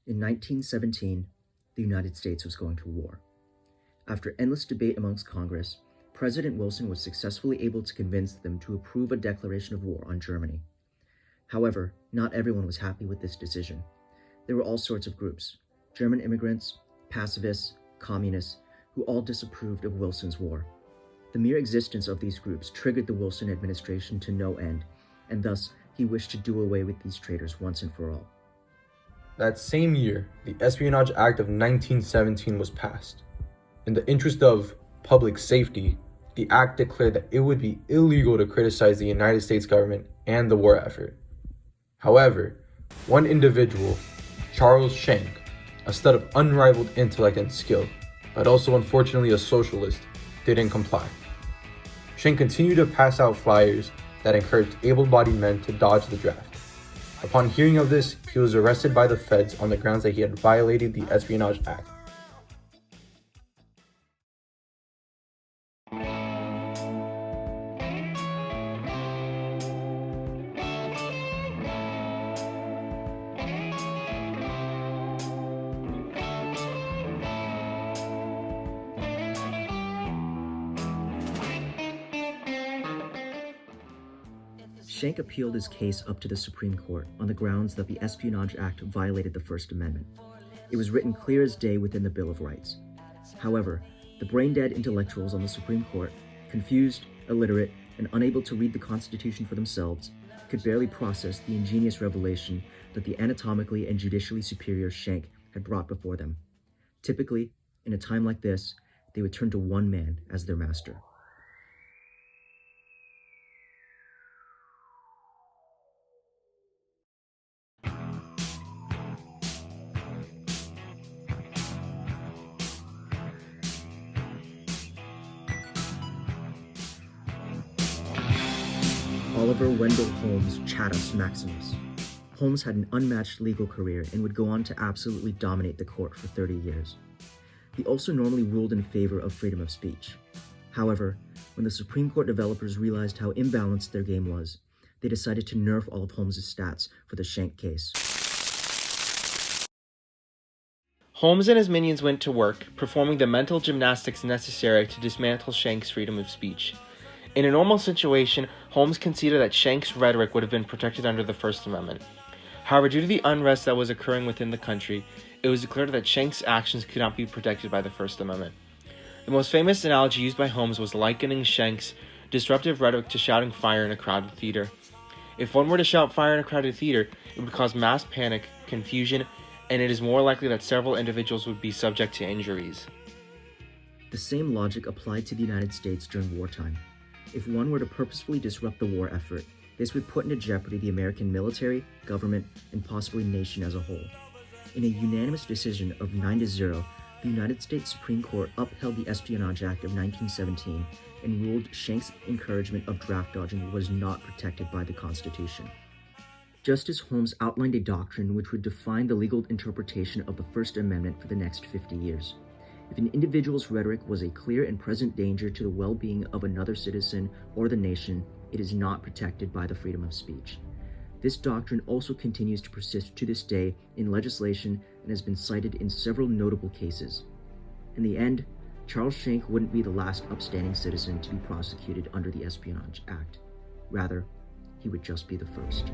In 1917, the United States was going to war. After endless debate amongst Congress, President Wilson was successfully able to convince them to approve a declaration of war on Germany. However, not everyone was happy with this decision. There were all sorts of groups: German immigrants, pacifists, communists, who all disapproved of Wilson's war. The mere existence of these groups triggered the Wilson administration to no end, and thus he wished to do away with these traitors once and for all. That same year, the Espionage Act of 1917 was passed. In the interest of public safety, the act declared that it would be illegal to criticize the United States government and the war effort. However, one individual, Charles Schenck, a stud of unrivaled intellect and skill, but also unfortunately a socialist, didn't comply. Schenck continued to pass out flyers that encouraged able-bodied men to dodge the draft. Upon hearing of this, he was arrested by the feds on the grounds that he had violated the Espionage Act. Schenck appealed his case up to the Supreme Court on the grounds that the Espionage Act violated the First Amendment. It was written clear as day within the Bill of Rights. However, the brain-dead intellectuals on the Supreme Court, confused, illiterate, and unable to read the Constitution for themselves, could barely process the ingenious revelation that the anatomically and judicially superior Schenck had brought before them. Typically, in a time like this, they would turn to one man as their master. Oliver Wendell Holmes Kekius Maximus. Holmes had an unmatched legal career and would go on to absolutely dominate the court for 30 years. He also normally ruled in favor of freedom of speech. However, when the Supreme Court developers realized how imbalanced their game was, they decided to nerf all of Holmes' stats for the Schenck case. Holmes and his minions went to work, performing the mental gymnastics necessary to dismantle Schenck's freedom of speech. In a normal situation, Holmes conceded that Schenck's rhetoric would have been protected under the First Amendment. However, due to the unrest that was occurring within the country, it was declared that Schenck's actions could not be protected by the First Amendment. The most famous analogy used by Holmes was likening Schenck's disruptive rhetoric to shouting fire in a crowded theater. If one were to shout fire in a crowded theater, it would cause mass panic, confusion, and it is more likely that several individuals would be subject to injuries. The same logic applied to the United States during wartime. If one were to purposefully disrupt the war effort, this would put into jeopardy the American military, government, and possibly nation as a whole. In a unanimous decision of 9-0, the United States Supreme Court upheld the Espionage Act of 1917 and ruled Schenck's encouragement of draft dodging was not protected by the Constitution. Justice Holmes outlined a doctrine which would define the legal interpretation of the First Amendment for the next 50 years. If an individual's rhetoric was a clear and present danger to the well-being of another citizen or the nation, it is not protected by the freedom of speech. This doctrine also continues to persist to this day in legislation and has been cited in several notable cases. In the end, Charles Schenck wouldn't be the last upstanding citizen to be prosecuted under the Espionage Act. Rather, he would just be the first.